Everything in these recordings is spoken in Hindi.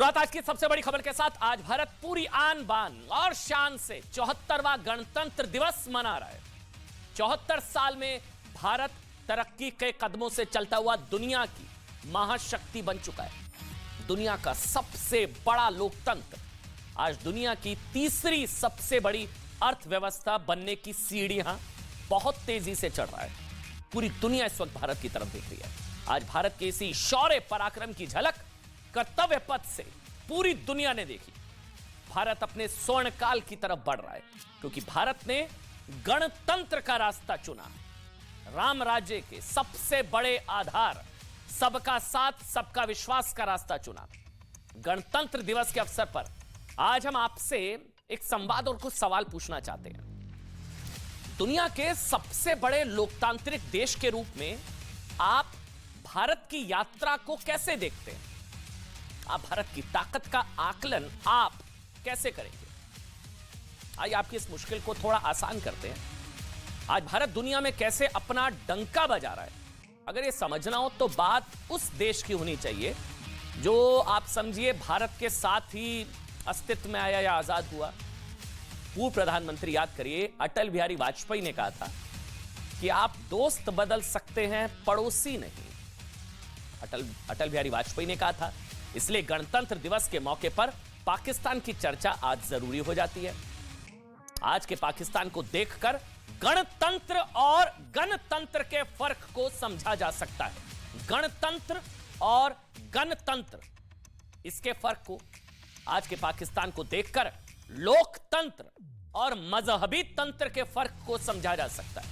रात आज की सबसे बड़ी खबर के साथ आज भारत पूरी आन बान और शान से 74वां गणतंत्र दिवस मना रहा है। 74 साल में भारत तरक्की के कदमों से चलता हुआ दुनिया की महाशक्ति बन चुका है। दुनिया का सबसे बड़ा लोकतंत्र आज दुनिया की तीसरी सबसे बड़ी अर्थव्यवस्था बनने की सीढ़ियां बहुत तेजी से चढ़ रहा है। पूरी दुनिया इस वक्त भारत की तरफ देख रही है। आज भारत के इसी शौर्य पराक्रम की झलक कर्तव्य पथ से पूरी दुनिया ने देखी। भारत अपने स्वर्ण काल की तरफ बढ़ रहा है क्योंकि भारत ने गणतंत्र का रास्ता चुना। राम राज्य के सबसे बड़े आधार सबका साथ सबका विश्वास का रास्ता चुना। गणतंत्र दिवस के अवसर पर आज हम आपसे एक संवाद और कुछ सवाल पूछना चाहते हैं। दुनिया के सबसे बड़े लोकतांत्रिक देश के रूप में आप भारत की यात्रा को कैसे देखते हैं? आप भारत की ताकत का आकलन आप कैसे करेंगे? आइए आपकी इस मुश्किल को थोड़ा आसान करते हैं। आज भारत दुनिया में कैसे अपना डंका बजा रहा है, अगर ये समझना हो तो बात उस देश की होनी चाहिए जो आप समझिए भारत के साथ ही अस्तित्व में आया या आजाद हुआ। पूर्व प्रधानमंत्री याद करिए, अटल बिहारी वाजपेयी ने कहा था कि आप दोस्त बदल सकते हैं, पड़ोसी नहीं। अटल बिहारी वाजपेयी ने कहा था। इसलिए गणतंत्र दिवस के मौके पर पाकिस्तान की चर्चा आज जरूरी हो जाती है। आज के पाकिस्तान को देखकर गणतंत्र और गणतंत्र के फर्क को समझा जा सकता है। गणतंत्र और गणतंत्र, इसके फर्क को आज के पाकिस्तान को देखकर लोकतंत्र और मजहबी तंत्र के फर्क को समझा जा सकता है।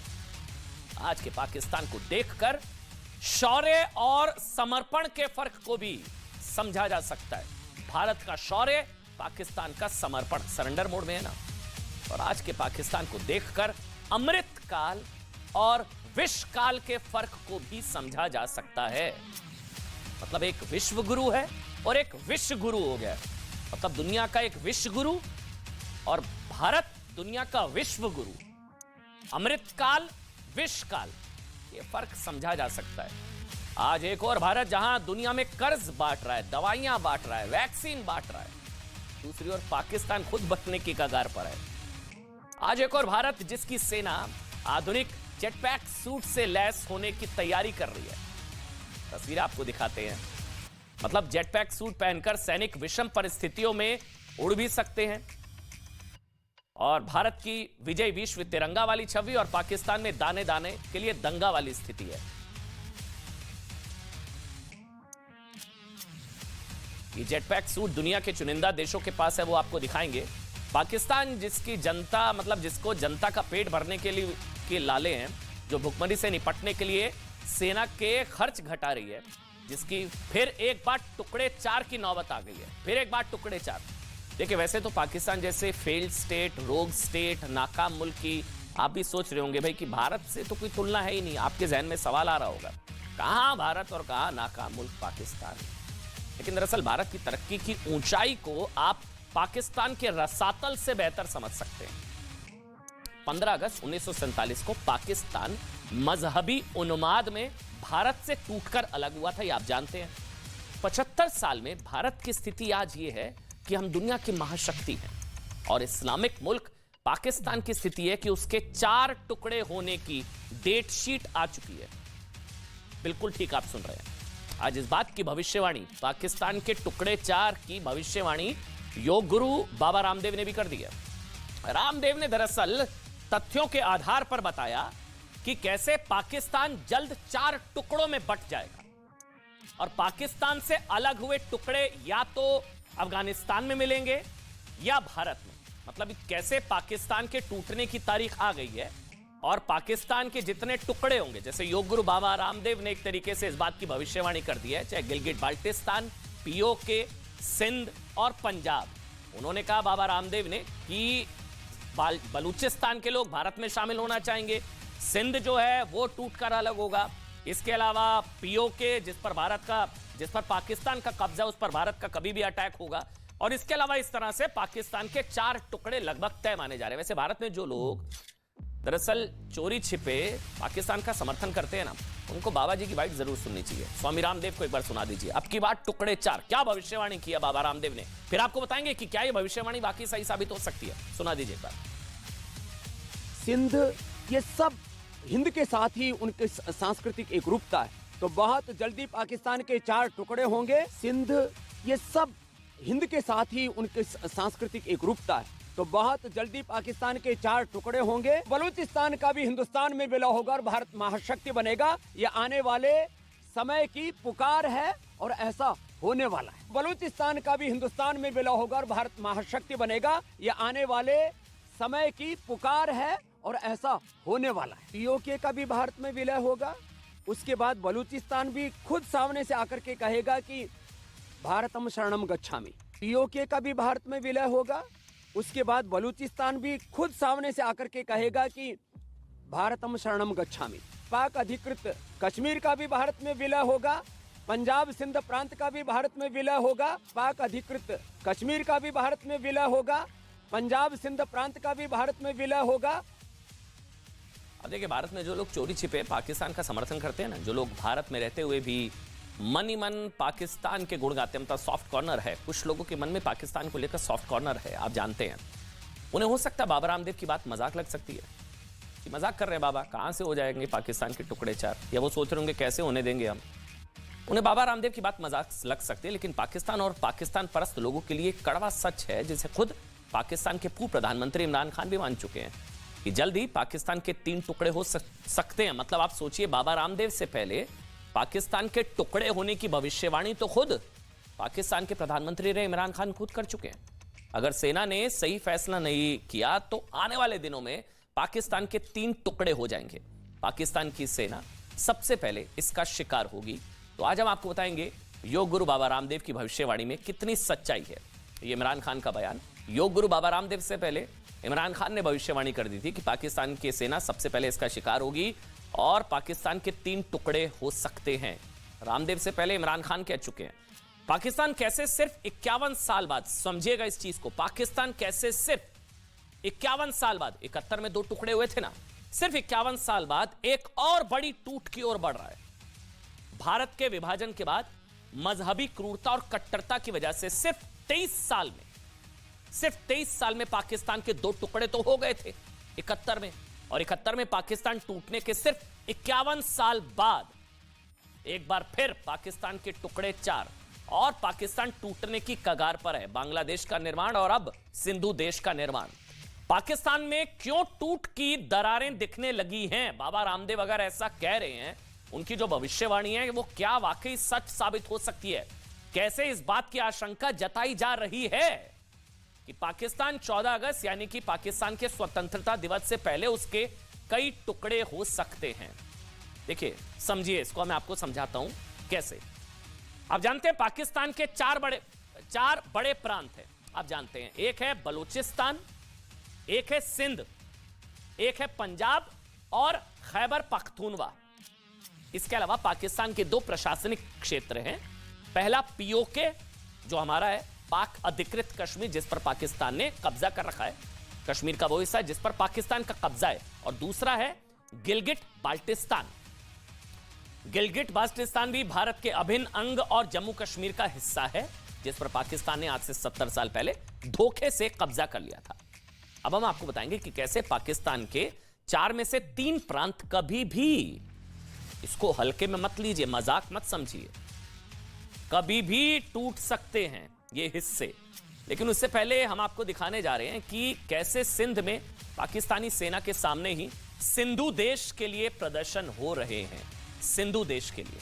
आज के पाकिस्तान को देखकर शौर्य और समर्पण के फर्क को भी समझा जा सकता है। भारत का शौर्य, पाकिस्तान का समर्पण, सरेंडर मोड में है ना। और आज के पाकिस्तान को देखकर अमृत काल और विश्व काल के फर्क को भी समझा जा सकता है। मतलब एक विश्व गुरु है और एक विश्व गुरु हो गया। मतलब दुनिया का एक विश्व गुरु और भारत दुनिया का विश्व गुरु। अमृत काल, विश्व काल, ये फर्क समझा जा सकता है। आज एक और भारत जहां दुनिया में कर्ज बांट रहा है, दवाइयां बांट रहा है, वैक्सीन बांट रहा है, दूसरी ओर पाकिस्तान खुद बचने की कगार पर है। आज एक और भारत जिसकी सेना आधुनिक जेटपैक सूट से लैस होने की तैयारी कर रही है। तस्वीर आपको दिखाते हैं। मतलब जेटपैक सूट पहनकर सैनिक विषम परिस्थितियों में उड़ भी सकते हैं। और भारत की विजय विश्व तिरंगा वाली छवि और पाकिस्तान में दाने दाने के लिए दंगा वाली स्थिति है। ये जेटपैक सूट दुनिया के चुनिंदा देशों के पास है, वो आपको दिखाएंगे। पाकिस्तान जिसकी जनता, मतलब जिसको जनता का पेट भरने के लिए के लाले हैं, जो भुखमरी से निपटने के लिए सेना के खर्च घटा रही है, जिसकी फिर एक बार टुकड़े 4 की नौबत आ गई है। फिर एक बार टुकड़े 4। देखिए, वैसे तो पाकिस्तान जैसे फेल्ड स्टेट, रोग स्टेट, नाकाम मुल्क की आप भी सोच रहे होंगे भाई कि भारत से तो कोई तुलना है ही नहीं। आपके जहन में सवाल आ रहा होगा, कहां भारत और कहां नाकाम मुल्क पाकिस्तान। लेकिन दरअसल भारत की तरक्की की ऊंचाई को आप पाकिस्तान के रसातल से बेहतर समझ सकते हैं। 15 अगस्त 1947 को पाकिस्तान मजहबी उन्माद में भारत से टूटकर अलग हुआ था, ये आप जानते हैं। 75 साल में भारत की स्थिति आज ये है कि हम दुनिया की महाशक्ति हैं और इस्लामिक मुल्क पाकिस्तान की स्थिति है कि उसके 4 टुकड़े होने की डेट शीट आ चुकी है। बिल्कुल ठीक आप सुन रहे हैं। आज इस बात की भविष्यवाणी, पाकिस्तान के टुकड़े 4 की भविष्यवाणी योग गुरु बाबा रामदेव ने भी कर दी है। रामदेव ने दरअसल तथ्यों के आधार पर बताया कि कैसे पाकिस्तान जल्द 4 टुकड़ों में बंट जाएगा और पाकिस्तान से अलग हुए टुकड़े या तो अफगानिस्तान में मिलेंगे या भारत में। मतलब कैसे पाकिस्तान के टूटने की तारीख आ गई है और पाकिस्तान के जितने टुकड़े होंगे, जैसे योग गुरु बाबा रामदेव ने एक तरीके से इस बात की भविष्यवाणी कर दी है, चाहे गिलगिट बाल्टिस्तान, पीओके, सिंध और पंजाब। उन्होंने कहा बाबा रामदेव ने कि बलूचिस्तान के लोग भारत में शामिल होना चाहेंगे, सिंध जो है वो टूटकर अलग होगा। इसके अलावा पीओके, जिस पर पाकिस्तान का कब्जा, उस पर भारत का कभी भी अटैक होगा। और इसके अलावा इस तरह से पाकिस्तान के 4 टुकड़े लगभग तय माने जा रहे हैं। वैसे भारत में जो लोग दरअसल चोरी छिपे पाकिस्तान का समर्थन करते हैं ना, उनको बाबा जी की बाइट जरूर सुननी चाहिए। स्वामी रामदेव को एक बार सुना दीजिए। अब की बात टुकड़े 4, क्या भविष्यवाणी किया बाबा रामदेव ने, फिर आपको बताएंगे कि क्या ये भविष्यवाणी वाकई सही साबित हो सकती है। सुना दीजिए एक बार। सिंध ये सब हिंद के साथ ही उनकी सांस्कृतिक एकरूपता है, तो बहुत जल्दी पाकिस्तान के 4 टुकड़े होंगे। सिंध ये सब हिंद के साथ ही उनकी सांस्कृतिक एकरूपता है, तो बहुत जल्दी पाकिस्तान के 4 टुकड़े होंगे। बलूचिस्तान का भी हिंदुस्तान में विलय होगा और भारत महाशक्ति बनेगा। ये आने वाले समय की पुकार है और ऐसा होने वाला है। बलूचिस्तान का भी हिंदुस्तान में विलय होगा और भारत महाशक्ति बनेगा। ये आने वाले समय की पुकार है और ऐसा होने वाला है। पीओके का भी भारत में विलय होगा। उसके बाद बलूचिस्तान भी खुद सामने से आकर के कहेगा कि भारतम शरणम गच्छामि। पीओके का भी भारत में विलय होगा। उसके बाद बलूचिस्तान भी खुद सामने से आकर के कहेगा कि भारतम शरणम गच्छामि। पाक अधिकृत कश्मीर का भी भारत में विलय होगा। पंजाब सिंध प्रांत का भी भारत में विलय होगा। पाक अधिकृत कश्मीर का भी भारत में विलय होगा। पंजाब सिंध प्रांत का भी भारत में विलय होगा। अब देखिए, भारत में जो लोग चोरी छिपे पाकिस्तान का समर्थन करते हैं ना, जो लोग भारत में रहते हुए भी मन ही मन पाकिस्तान के गुण गाते हैं, मतलब सॉफ्ट कॉर्नर है, कुछ लोगों के मन में पाकिस्तान को लेकर सॉफ्ट कॉर्नर है, आप जानते हैं। उन्हें हो सकता है बाबा रामदेव की बात मजाक लग सकती है कि मजाक कर रहे हैं बाबा, कहां से हो जाएंगे पाकिस्तान के टुकड़े 4, या वो सोच रहे होंगे कैसे होने देंगे हम। उन्हें बाबा रामदेव की बात मजाक लग सकती है, लेकिन पाकिस्तान और पाकिस्तान परस्त लोगों के लिए कड़वा सच है, जिसे खुद पाकिस्तान के पूर्व प्रधानमंत्री इमरान खान भी मान चुके हैं कि जल्द ही पाकिस्तान के 3 टुकड़े हो सकते हैं। मतलब आप सोचिए, बाबा रामदेव से पहले पाकिस्तान के टुकड़े होने की भविष्यवाणी तो खुद पाकिस्तान के प्रधानमंत्री रहे इमरान खान खुद कर चुके हैं। अगर सेना ने सही फैसला नहीं किया तो आने वाले दिनों में पाकिस्तान के 3 टुकड़े हो जाएंगे। पाकिस्तान की सेना सबसे पहले इसका शिकार होगी। तो आज हम आपको बताएंगे योग गुरु बाबा रामदेव की भविष्यवाणी में कितनी सच्चाई है। ये इमरान खान का बयान। योग गुरु बाबा रामदेव से पहले इमरान खान ने भविष्यवाणी कर दी थी कि पाकिस्तान की सेना सबसे पहले इसका शिकार होगी और पाकिस्तान के 3 टुकड़े हो सकते हैं। रामदेव से पहले इमरान खान कह चुके हैं। पाकिस्तान कैसे सिर्फ 51 साल बाद, समझिएगा इस चीज को, पाकिस्तान कैसे सिर्फ 51 साल बाद, 71 में 2 टुकड़े हुए थे ना, सिर्फ 51 साल बाद एक और बड़ी टूट की ओर बढ़ रहा है। भारत के विभाजन के बाद मजहबी क्रूरता और कट्टरता की वजह से सिर्फ 23 साल में पाकिस्तान के 2 टुकड़े तो हो गए थे 71 में, और 71 में पाकिस्तान टूटने के सिर्फ 51 साल बाद एक बार फिर पाकिस्तान के टुकड़े 4 और पाकिस्तान टूटने की कगार पर है। बांग्लादेश का निर्माण और अब सिंधु देश का निर्माण। पाकिस्तान में क्यों टूट की दरारें दिखने लगी हैं? बाबा रामदेव अगर ऐसा कह रहे हैं, उनकी जो भविष्यवाणी है वो क्या वाकई सच साबित हो सकती है? कैसे इस बात की आशंका जताई जा रही है कि पाकिस्तान 14 अगस्त यानी कि पाकिस्तान के स्वतंत्रता दिवस से पहले उसके कई टुकड़े हो सकते हैं? देखिए, समझिए इसको, मैं आपको समझाता हूं कैसे। आप जानते हैं पाकिस्तान के 4 बड़े प्रांत हैं, आप जानते हैं। एक है बलूचिस्तान, एक है सिंध, एक है पंजाब और खैबर पख्तूनवा। इसके अलावा पाकिस्तान के 2 प्रशासनिक क्षेत्र हैं। पहला पीओके जो हमारा है, पाक अधिकृत कश्मीर, जिस पर पाकिस्तान ने कब्जा कर रखा है, कश्मीर का वो हिस्सा जिस पर पाकिस्तान का कब्जा है। और दूसरा है गिलगिट बाल्टिस्तान। गिलगिट बाल्टिस्तान भी भारत के अभिन्न अंग और जम्मू कश्मीर का हिस्सा है, जिस पर पाकिस्तान ने आज से 70 साल पहले धोखे से कब्जा कर लिया था। अब हम आपको बताएंगे कि कैसे पाकिस्तान के 4 में से 3 प्रांत कभी भी, इसको हल्के में मत लीजिए, मजाक मत समझिए, कभी भी टूट सकते हैं ये हिस्से। लेकिन उससे पहले हम आपको दिखाने जा रहे हैं कि कैसे सिंध में पाकिस्तानी सेना के सामने ही सिंधु देश के लिए प्रदर्शन हो रहे हैं। सिंधु देश के लिए,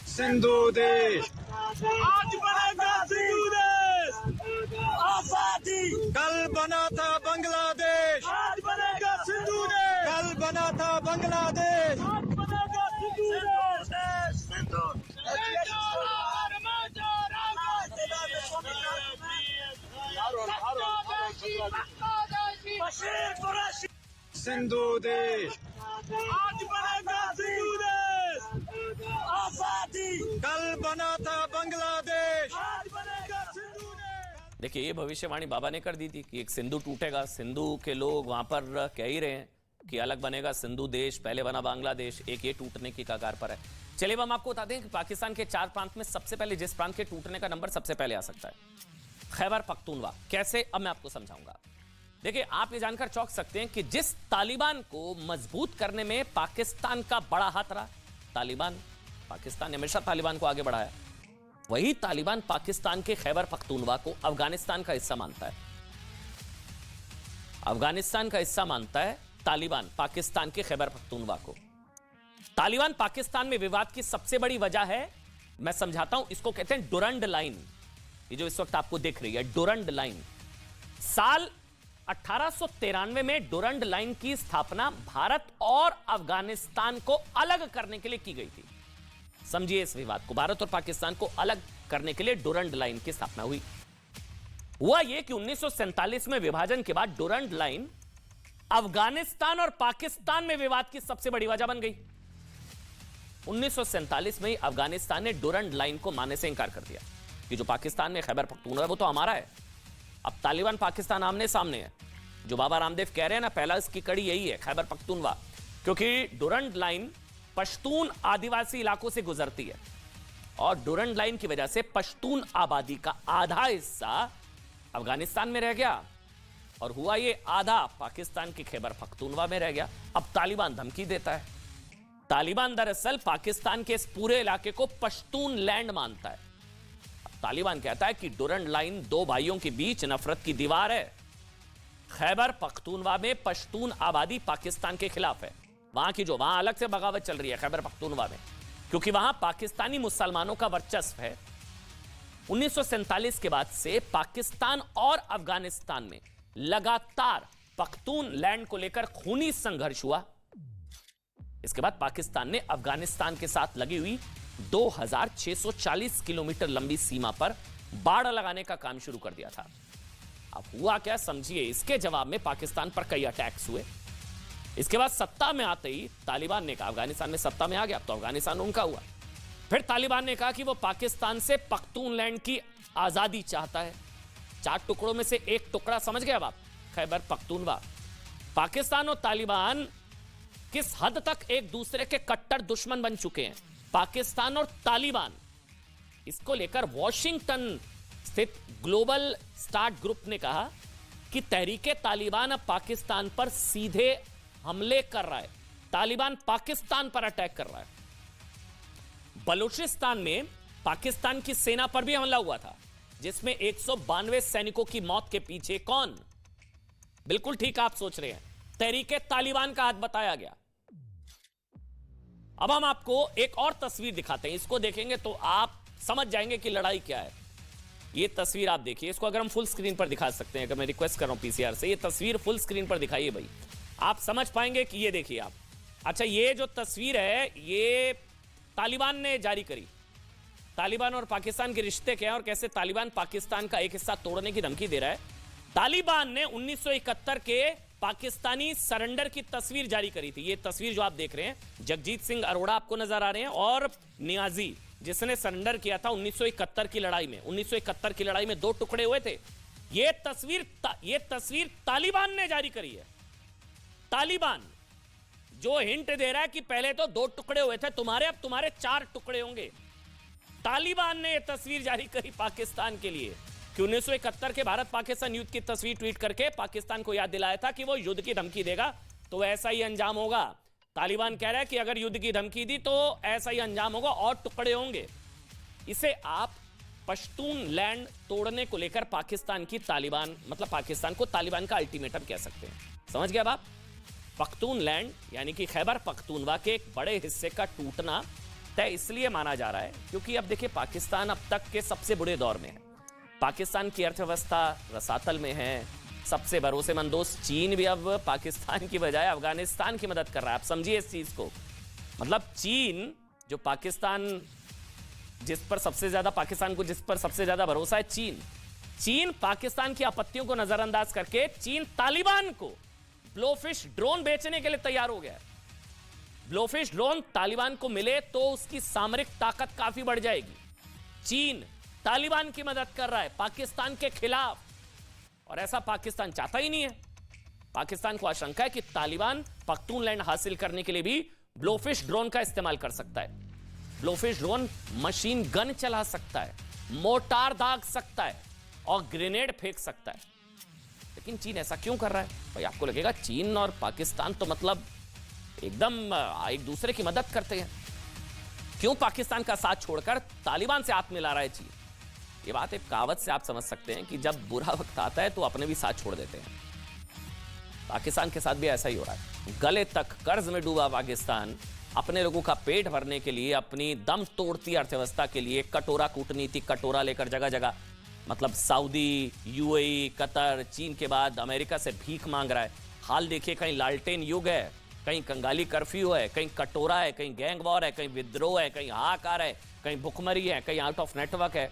सिंधु देश आज बनेगा सिंधु देश। आजादी कल बना था बांग्लादेश, आज बनेगा सिंधु देश। कल बना था बांग्लादेश, आज बनेगा सिंधु देश। सिंधु सिंधु देश आज बनेगा सिंधु देश। आजादी कल बना था बांग्लादेश, आज बनेगा सिंधु देश। देखिए, ये भविष्यवाणी बाबा ने कर दी थी कि एक सिंधु टूटेगा, सिंधु के लोग वहां पर कह ही रहे हैं कि अलग बनेगा सिंधु देश, पहले बना बांग्लादेश, एक ये टूटने की कगार पर है। चलिए हम आपको बताते हैं कि पाकिस्तान के 4 प्रांत में सबसे पहले जिस प्रांत के टूटने का नंबर सबसे पहले आ सकता है, खैबर पख्तूनवा। कैसे, अब मैं आपको समझाऊंगा। देखिए, आप ये जानकर चौंक सकते हैं कि जिस तालिबान को मजबूत करने में पाकिस्तान का बड़ा हाथ रहा, तालिबान, पाकिस्तान ने हमेशा तालिबान को आगे बढ़ाया, वही तालिबान पाकिस्तान के खैबर पख्तूनवा को अफगानिस्तान का हिस्सा मानता है। अफगानिस्तान का हिस्सा मानता है तालिबान पाकिस्तान के खैबर पख्तूनवा को। तालिबान पाकिस्तान में विवाद की सबसे बड़ी वजह है, मैं समझाता हूं, इसको कहते हैं डुरंड लाइन। ये जो इस वक्त आपको दिख रही है डुरंड लाइन, साल 1893 में डुरंड लाइन की स्थापना भारत और अफगानिस्तान को अलग करने के लिए की गई थी। समझिए इस विवाद को, भारत और पाकिस्तान को अलग करने के लिए डुरंड लाइन की स्थापना हुई। हुआ यह कि 1947 में विभाजन के बाद डुरंड लाइन अफगानिस्तान और पाकिस्तान में विवाद की सबसे बड़ी वजह बन गई। 1947 में अफगानिस्तान ने डुरंड लाइन को मानने से इंकार कर दिया कि जो पाकिस्तान में खैबर पख्तूनवा है वो तो हमारा है। अब तालिबान पाकिस्तान आमने सामने है। जो बाबा रामदेव कह रहे हैं ना, पहला इसकी कड़ी यही है, खैबर पख्तूनवा, क्योंकि डुरंड लाइन पश्तून आदिवासी इलाकों से गुजरती है और डुरंड लाइन की वजह से पश्तून आबादी का आधा हिस्सा अफगानिस्तान में रह गया और हुआ ये आधा पाकिस्तान की खैबर पख्तूनवा में रह गया। अब तालिबान धमकी देता है। तालिबान दरअसल पाकिस्तान के इस पूरे इलाके को पश्तून लैंड मानता है। तालिबान कहता है कि डुरंड लाइन दो भाइयों के बीच नफरत की दीवार है। खैबर पख्तूनवा में पश्तून आबादी पाकिस्तान के खिलाफ है। वहां अलग से बगावत चल रही है खैबर पख्तूनवा में, क्योंकि वहां पाकिस्तानी मुसलमानों का वर्चस्व है। 1947 के बाद से पाकिस्तान और अफगानिस्तान में लगातार पख्तून लैंड को लेकर खूनी संघर्ष हुआ। इसके बाद पाकिस्तान ने अफगानिस्तान के साथ लगी हुई 2640 किलोमीटर लंबी सीमा पर बाड़ लगाने का काम शुरू कर दिया था। अब हुआ क्या, समझिए। इसके जवाब में पाकिस्तान पर कई अटैक्स हुए। इसके बाद सत्ता में आते ही तालिबान ने कहा, अफगानिस्तान में सत्ता में आ गया, अब तो अफगानिस्तान उनका हुआ। फिर तालिबान ने कहा कि वो पाकिस्तान से पख्तून लैंड की आजादी चाहता है। 4 टुकड़ों में से एक टुकड़ा, समझ गए अब आप, खैबर पख्तूनवा। पाकिस्तान और तालिबान किस हद तक एक दूसरे के कट्टर दुश्मन बन चुके हैं। पाकिस्तान और तालिबान, इसको लेकर वॉशिंगटन स्थित ग्लोबल स्टार्ट ग्रुप ने कहा कि तहरीके तालिबान अब पाकिस्तान पर सीधे हमले कर रहा है। तालिबान पाकिस्तान पर अटैक कर रहा है। बलूचिस्तान में पाकिस्तान की सेना पर भी हमला हुआ था, जिसमें 192 सैनिकों की मौत के पीछे कौन? बिल्कुल ठीक आप सोच रहे हैं, तहरीके तालिबान का हाथ बताया गया। अब हम आपको एक और तस्वीर दिखाते हैं। इसको देखेंगे तो आप समझ जाएंगे कि लड़ाई क्या है। ये तस्वीर आप देखिए, इसको अगर हम फुल स्क्रीन पर दिखा सकते हैं, अगर मैं रिक्वेस्ट कर रहा हूं पीसीआर से, ये तस्वीर फुल स्क्रीन पर दिखाइए भाई, आप समझ पाएंगे कि ये देखिए आप। अच्छा, ये जो तस्वीर है ये तालिबान ने जारी करी। तालिबान और पाकिस्तान के रिश्ते क्या है और कैसे तालिबान पाकिस्तान का एक हिस्सा तोड़ने की धमकी दे रहा है। तालिबान ने 1971 के पाकिस्तानी सरेंडर की तस्वीर जारी करी थी। ये तस्वीर जो आप देख रहे हैं, जगजीत सिंह अरोड़ा आपको नजर आ रहे हैं और नियाजी, जिसने सरेंडर किया था 1971 की लड़ाई में। 1971 की लड़ाई में 2 टुकड़े हुए थे। ये तस्वीर तालिबान ने जारी करी है। तालिबान जो हिंट दे रहा है कि पहले तो 2 टुकड़े हुए थे तुम्हारे, अब तुम्हारे 4 टुकड़े होंगे। तालिबान ने यह तस्वीर जारी करी पाकिस्तान के लिए कि 1971 के भारत पाकिस्तान युद्ध की तस्वीर ट्वीट करके पाकिस्तान को याद दिलाया था कि वो युद्ध की धमकी देगा तो ऐसा ही अंजाम होगा। तालिबान कह रहा है कि अगर युद्ध की धमकी दी तो ऐसा ही अंजाम होगा और टुकड़े होंगे। इसे आप पश्तून लैंड तोड़ने को लेकर पाकिस्तान की तालिबान, मतलब पाकिस्तान को तालिबान का अल्टीमेटम कह सकते हैं। समझ गए अब आप? पख्तून लैंड यानी कि खैबर पख्तूनवा के एक बड़े हिस्से का टूटना तय इसलिए माना जा रहा है क्योंकि अब देखिए पाकिस्तान अब तक के सबसे बुरे दौर में है। पाकिस्तान की अर्थव्यवस्था रसातल में है। सबसे भरोसेमंद दोस्त चीन भी अब पाकिस्तान की बजाय अफगानिस्तान की मदद कर रहा है। आप समझिए इस चीज को, मतलब चीन जो पाकिस्तान जिस पर सबसे ज्यादा भरोसा है, चीन पाकिस्तान की आपत्तियों को नजरअंदाज करके चीन तालिबान को ब्लोफिश ड्रोन बेचने के लिए तैयार हो गया है। ब्लोफिश ड्रोन तालिबान को मिले तो उसकी सामरिक ताकत काफी बढ़ जाएगी। चीन तालिबान की मदद कर रहा है पाकिस्तान के खिलाफ, और ऐसा पाकिस्तान चाहता ही नहीं है। पाकिस्तान को आशंका है कि तालिबान पख्तूनलैंड हासिल करने के लिए भी ब्लोफिश ड्रोन का इस्तेमाल कर सकता है। ब्लोफिश ड्रोन मशीन गन चला सकता है, मोर्टार दाग सकता है और ग्रेनेड फेंक सकता है। लेकिन चीन ऐसा क्यों कर रहा है? भाई आपको लगेगा चीन और पाकिस्तान तो मतलब एकदम एक दूसरे की मदद करते हैं, क्यों पाकिस्तान का साथ छोड़कर तालिबान से हाथ मिला रहा है चीन? ये बात एक कहावत से आप समझ सकते हैं कि जब बुरा वक्त आता है तो अपने भी साथ छोड़ देते हैं। पाकिस्तान के साथ भी ऐसा ही हो रहा है। गले तक कर्ज में डूबा पाकिस्तान अपने लोगों का पेट भरने के लिए, अपनी दम तोड़ती अर्थव्यवस्था के लिए कटोरा कूटनीति, कटोरा लेकर जगह जगह, मतलब सऊदी, यूएई, कतर, चीन के बाद अमेरिका से भीख मांग रहा है। हाल देखिए, कहीं लालटेन युग है, कहीं कंगाली कर्फ्यू है, कहीं कटोरा है, कहीं गैंग वॉर है, कहीं विद्रोह है, कहीं हाहाकार है, कहीं भुखमरी है, कहीं आउट ऑफ नेटवर्क है,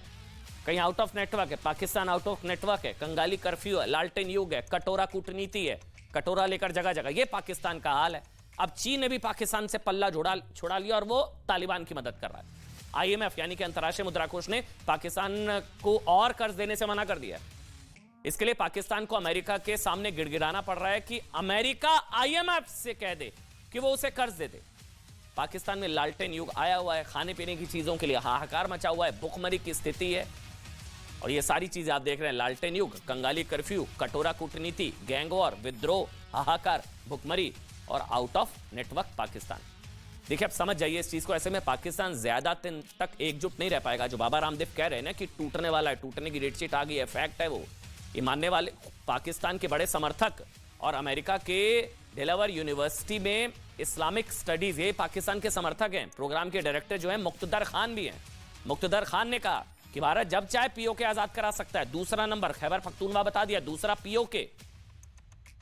कहीं आउट ऑफ नेटवर्क है, पाकिस्तान आउट ऑफ नेटवर्क है, कंगाली कर्फ्यू है, लालटेन युग है, कटोरा कूटनीति है, कटोरा लेकर जगह जगह। ये पाकिस्तान का हाल है। अब चीन ने भी पाकिस्तान से पल्ला छुड़ा लिया और वो तालिबान की मदद कर रहा है। आईएमएफ यानी कि अंतर्राष्ट्रीय मुद्रा कोष ने पाकिस्तान को और कर्ज देने से मना कर दिया। इसके लिए पाकिस्तान को अमेरिका के सामने गिड़गिड़ाना पड़ रहा है कि अमेरिका आईएमएफ से कह दे कि वो उसे कर्ज दे दे। पाकिस्तान में लालटेन युग आया हुआ है, खाने पीने की चीजों के लिए हाहाकार मचा हुआ है, भुखमरी की स्थिति है, और ये सारी चीजें आप देख रहे हैं। लालटेन युग, कंगाली कर्फ्यू, कटोरा कूटनीति, गैंग वॉर, विद्रोह, हाहाकार, भुखमरी और आउट ऑफ नेटवर्क पाकिस्तान। देखिए, अब समझ जाइए इस चीज को। ऐसे में पाकिस्तान ज्यादा दिन तक एकजुट नहीं रह पाएगा। जो बाबा रामदेव कह रहे हैं ना कि टूटने वाला है, टूटने की डेट शीट आ गई है, फैक्ट है वो। ये मानने वाले पाकिस्तान के बड़े समर्थक और अमेरिका के डेलावेयर यूनिवर्सिटी में इस्लामिक स्टडीज, ये पाकिस्तान के समर्थक हैं। प्रोग्राम के डायरेक्टर जो है मुक्तदर खान भी हैं। मुक्तदर खान ने कहा कि भारत जब चाहे पीओके आजाद करा सकता है। दूसरा नंबर खैबर पख्तूनवा बता दिया, दूसरा पीओके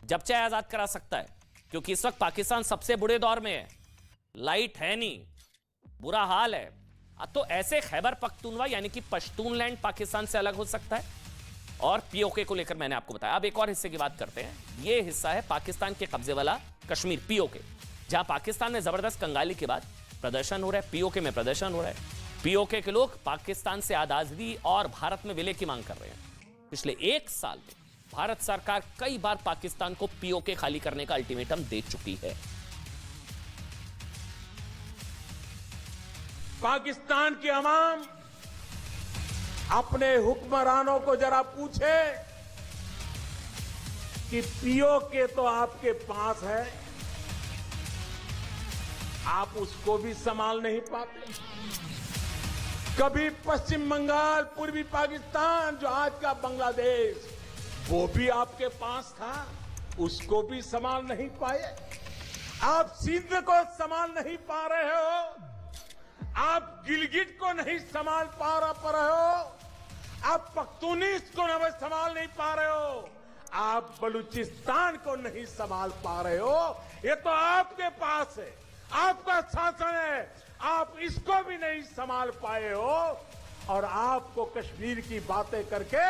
जब चाहे आजाद करा सकता है, क्योंकि इस वक्त पाकिस्तान सबसे बुरे दौर में है, लाइट है नहीं, बुरा हाल है। तो ऐसे खैबर पख्तूनवा यानी कि पश्तूनलैंड पाकिस्तान से अलग हो सकता है। और पीओके को लेकर मैंने आपको बताया। अब एक और हिस्से की बात करते हैं। यह हिस्सा है पाकिस्तान के कब्जे वाला कश्मीर, पीओके, जहां पाकिस्तान में जबरदस्त कंगाली के बाद प्रदर्शन हो रहा है। पीओके में प्रदर्शन हो रहा है। पीओके के लोग पाकिस्तान से आजादी और भारत में विलय की मांग कर रहे हैं। पिछले एक साल में भारत सरकार कई बार पाकिस्तान को पीओके खाली करने का अल्टीमेटम दे चुकी है। पाकिस्तान की अवाम अपने हुक्मरानों को जरा पूछे कि पीओके तो आपके पास है, आप उसको भी संभाल नहीं पाते। कभी पश्चिम बंगाल, पूर्वी पाकिस्तान जो आज का बांग्लादेश, वो भी आपके पास था, उसको भी संभाल नहीं पाए। आप सिंध को संभाल नहीं पा रहे हो, आप गिलगिट को नहीं संभाल पा रहे हो, आप पख्तूनिस को नहीं संभाल नहीं पा रहे हो, आप बलूचिस्तान को नहीं संभाल पा रहे हो। ये तो आपके पास है, आपका शासन है, आप इसको भी नहीं संभाल पाए हो। और आपको कश्मीर की बातें करके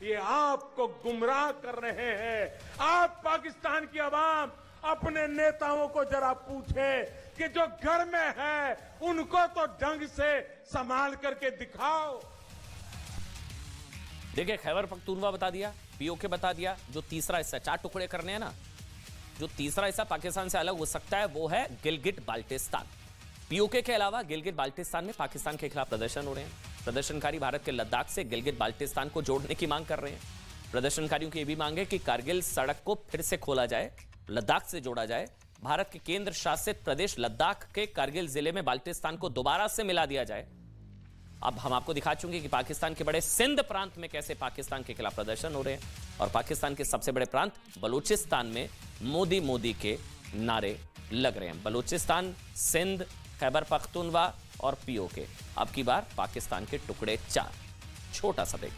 ये आपको गुमराह कर रहे हैं। आप पाकिस्तान की आवाम अपने नेताओं को जरा पूछे कि जो घर में है उनको तो ढंग से संभाल करके दिखाओ। देखिए, खैबर पख्तूनवा बता दिया, पीओके बता दिया। जो तीसरा हिस्सा, 4 टुकड़े करने हैं ना, जो तीसरा हिस्सा पाकिस्तान से अलग हो सकता है वो है गिलगिट बाल्टिस्तान। पीओके के अलावा गिलगिट बाल्टिस्तान में पाकिस्तान के खिलाफ प्रदर्शन हो रहे हैं। प्रदर्शनकारी भारत के लद्दाख से गिलगिट बाल्टिस्तान को जोड़ने की मांग कर रहे हैं। प्रदर्शनकारियों की यह भी मांग है कि कारगिल सड़क को फिर से खोला जाए, लद्दाख से जोड़ा जाए। भारत के केंद्र शासित प्रदेश लद्दाख के कारगिल जिले में बाल्टिस्तान को दोबारा से मिला दिया जाए। अब हम आपको दिखा चुके कि पाकिस्तान के बड़े सिंध प्रांत में कैसे पाकिस्तान के खिलाफ प्रदर्शन हो रहे हैं, और पाकिस्तान के सबसे बड़े प्रांत बलूचिस्तान में मोदी मोदी के नारे लग रहे हैं। बलूचिस्तान, सिंध, खैबर पख्तूनवा और पीओके। अब की बार पाकिस्तान के टुकड़े 4। छोटा सा ब्रेक।